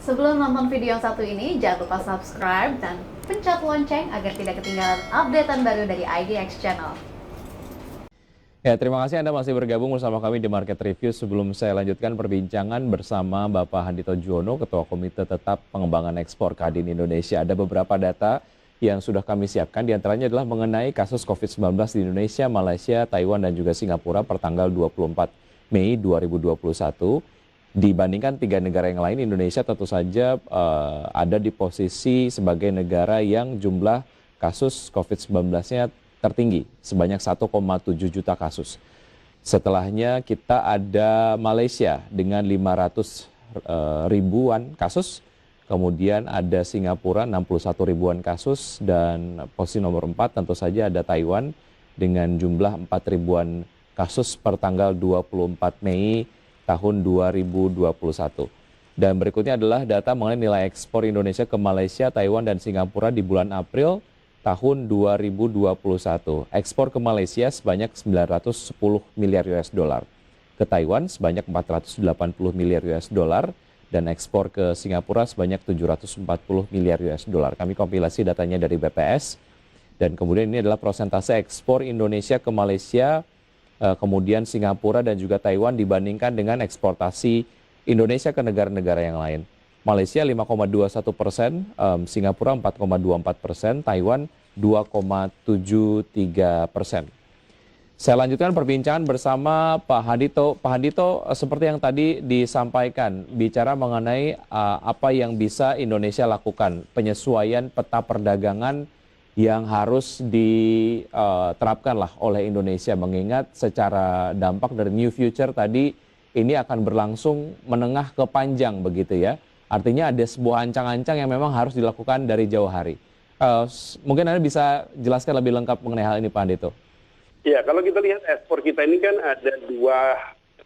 Sebelum nonton video yang satu ini, jangan lupa subscribe dan pencet lonceng agar tidak ketinggalan updatean baru dari IDX Channel. Ya, terima kasih Anda masih bergabung bersama kami di Market Review. Sebelum saya lanjutkan perbincangan bersama Bapak Handito Juwono, Ketua Komite Tetap Pengembangan Ekspor Kadin Indonesia. Ada beberapa data yang sudah kami siapkan, diantaranya adalah mengenai kasus COVID-19 di Indonesia, Malaysia, Taiwan, dan juga Singapura per tanggal 24 Mei 2021. Dibandingkan 3 negara yang lain, Indonesia tentu saja ada di posisi sebagai negara yang jumlah kasus COVID-19-nya tertinggi, sebanyak 1,7 juta kasus. Setelahnya kita ada Malaysia dengan 500 ribuan kasus, kemudian ada Singapura 61 ribuan kasus, dan posisi nomor 4 tentu saja ada Taiwan dengan jumlah 4 ribuan kasus per tanggal 24 Mei tahun 2021. Dan berikutnya adalah data mengenai nilai ekspor Indonesia ke Malaysia, Taiwan, dan Singapura di bulan April tahun 2021. Ekspor ke Malaysia sebanyak 910 miliar US dollar, ke Taiwan sebanyak 480 miliar US dollar, dan ekspor ke Singapura sebanyak 740 miliar US dollar. Kami kompilasi datanya dari BPS, dan kemudian ini adalah persentase ekspor Indonesia ke Malaysia, kemudian Singapura dan juga Taiwan dibandingkan dengan eksportasi Indonesia ke negara-negara yang lain. Malaysia 5,21%, Singapura 4,24%, Taiwan 2,73%. Saya lanjutkan perbincangan bersama Pak Handito. Pak Handito, seperti yang tadi disampaikan, bicara mengenai apa yang bisa Indonesia lakukan, penyesuaian peta perdagangan yang harus diterapkanlah oleh Indonesia, mengingat secara dampak dari New Future tadi ini akan berlangsung menengah ke panjang begitu ya. Artinya ada sebuah ancang-ancang yang memang harus dilakukan dari jauh hari. Mungkin Anda bisa jelaskan lebih lengkap mengenai hal ini, Pak Handito. Ya, kalau kita lihat ekspor kita ini kan ada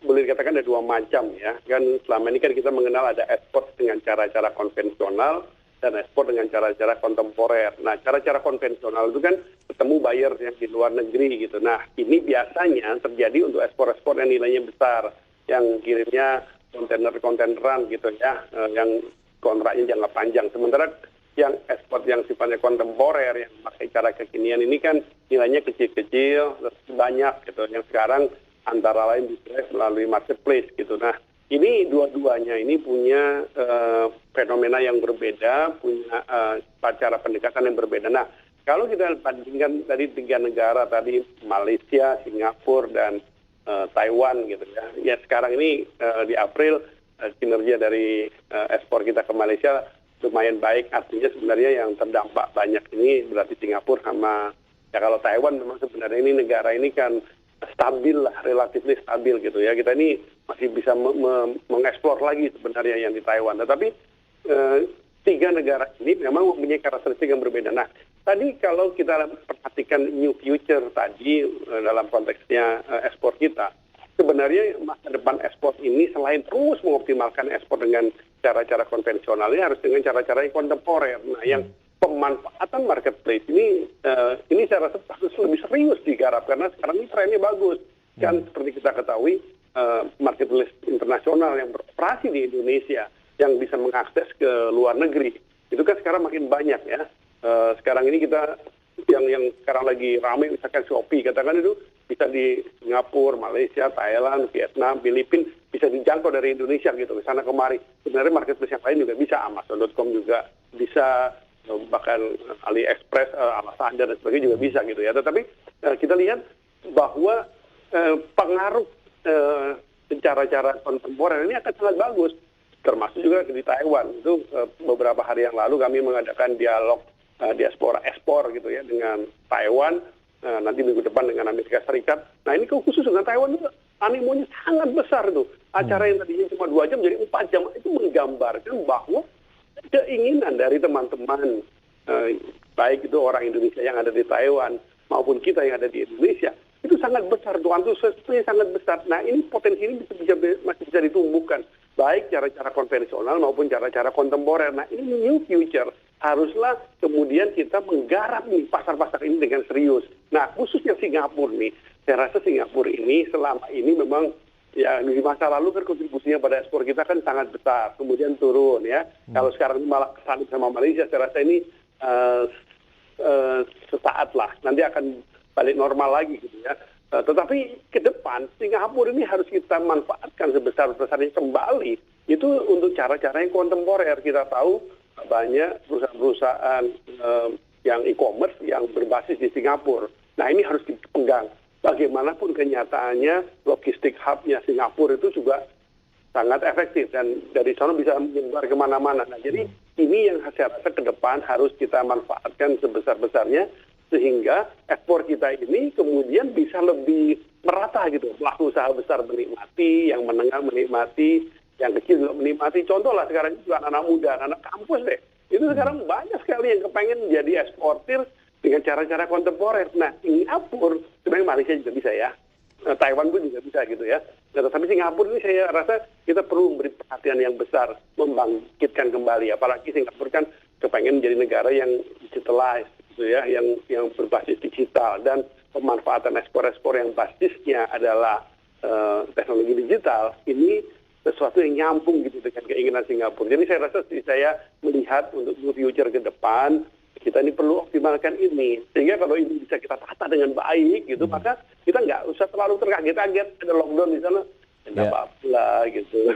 boleh dikatakan ada dua macam ya. Kan selama ini kan kita mengenal ada ekspor dengan cara-cara konvensional dan ekspor dengan cara-cara kontemporer. Nah, cara-cara konvensional itu kan ketemu buyer yang di luar negeri gitu. Nah, ini biasanya terjadi untuk ekspor-ekspor yang nilainya besar, yang kirimnya kontainer-kontaineran gitu ya, yang kontraknya jangka panjang. Sementara yang ekspor yang sifatnya kontemporer, yang pakai cara kekinian ini kan nilainya kecil-kecil, banyak gitu. Yang sekarang antara lain bisa melalui marketplace gitu. Nah, ini dua-duanya ini punya fenomena yang berbeda, punya cara pendekatan yang berbeda. Nah, kalau kita bandingkan dari 3 negara tadi, Malaysia, Singapura, dan Taiwan gitu ya. Ya sekarang ini di April kinerja dari ekspor kita ke Malaysia lumayan baik. Artinya sebenarnya yang terdampak banyak ini berarti Singapura sama ya, kalau Taiwan memang sebenarnya ini negara ini kan stabil lah, relatif stabil gitu ya. Kita ini masih bisa mengeksplor lagi sebenarnya yang di Taiwan. Tetapi 3 negara ini memang mempunyai karakteristik yang berbeda. Nah, tadi kalau kita perhatikan New Future tadi dalam konteksnya ekspor kita, sebenarnya masa depan ekspor ini selain terus mengoptimalkan ekspor dengan cara-cara konvensional, ini harus dengan cara-cara yang kontemporer. Nah, yang pemanfaatan marketplace ini saya rasa harus lebih serius digarap karena sekarang ini trennya bagus. Kan seperti kita ketahui marketplace internasional yang beroperasi di Indonesia yang bisa mengakses ke luar negeri itu kan sekarang makin banyak ya. Sekarang ini kita yang sekarang lagi ramai misalkan Shopee, katakan itu bisa di Singapura, Malaysia, Thailand, Vietnam, Filipina bisa dijangkau dari Indonesia gitu ke sana kemari. Sebenarnya marketplace yang lain juga bisa, Amazon.com juga bisa, bahkan AliExpress, Lazada dan sebagainya juga bisa gitu ya. Tetapi kita lihat bahwa pengaruh cara-cara kontemporer ini akan sangat bagus, termasuk juga di Taiwan. Itu beberapa hari yang lalu kami mengadakan dialog diaspora ekspor gitu ya dengan Taiwan, nanti minggu depan dengan Amerika Serikat. Nah, ini khusus dengan Taiwan juga animonya sangat besar tuh. Acara yang tadinya cuma 2 jam jadi 4 jam, itu menggambarkan bahwa keinginan dari teman-teman baik itu orang Indonesia yang ada di Taiwan maupun kita yang ada di Indonesia itu sangat besar, tuh antusiasmenya sangat besar. Nah, ini potensi ini masih bisa ditumbuhkan, baik cara-cara konvensional maupun cara-cara kontemporer. Nah, ini New Future, haruslah kemudian kita menggarap nih pasar-pasar ini dengan serius. Nah, khususnya Singapura nih, saya rasa Singapura ini selama ini memang Ya, di masa lalu kan kontribusinya pada ekspor kita kan sangat besar, kemudian turun ya. Kalau sekarang malah kesalip sama Malaysia, saya rasa ini sesaat lah, nanti akan balik normal lagi gitu ya. Tetapi ke depan Singapura ini harus kita manfaatkan sebesar-besarnya kembali. Itu untuk cara-cara yang kontemporer. Kita tahu banyak perusahaan-perusahaan yang e-commerce yang berbasis di Singapura. Nah ini harus dipegang. Bagaimanapun kenyataannya logistik hub-nya Singapura itu juga sangat efektif dan dari sana bisa menyebar kemana-mana. Nah jadi ini yang saya rasa ke depan harus kita manfaatkan sebesar-besarnya sehingga ekspor kita ini kemudian bisa lebih merata gitu. Pelaku usaha besar menikmati, yang menengah menikmati, yang kecil juga menikmati. Contoh lah sekarang juga anak-anak muda, anak kampus deh. Itu sekarang banyak sekali yang kepengen jadi eksportir dengan cara-cara kontemporer. Nah, Singapura, sebenarnya Malaysia juga bisa ya. Taiwan pun juga bisa gitu ya. Nah, tapi Singapura ini saya rasa kita perlu memberi perhatian yang besar, membangkitkan kembali. Apalagi Singapura kan kepengen jadi negara yang digitalized gitu ya, yang berbasis digital dan pemanfaatan ekspor-ekspor yang basisnya adalah teknologi digital. Ini sesuatu yang nyambung gitu dengan keinginan Singapura. Jadi saya rasa saya melihat untuk future ke depan kita ini perlu optimalkan ini. Sehingga kalau ini bisa kita tata dengan baik gitu, maka kita nggak usah terlalu terkaget-kaget ada lockdown di sana. Tidak apa-apa lah gitu.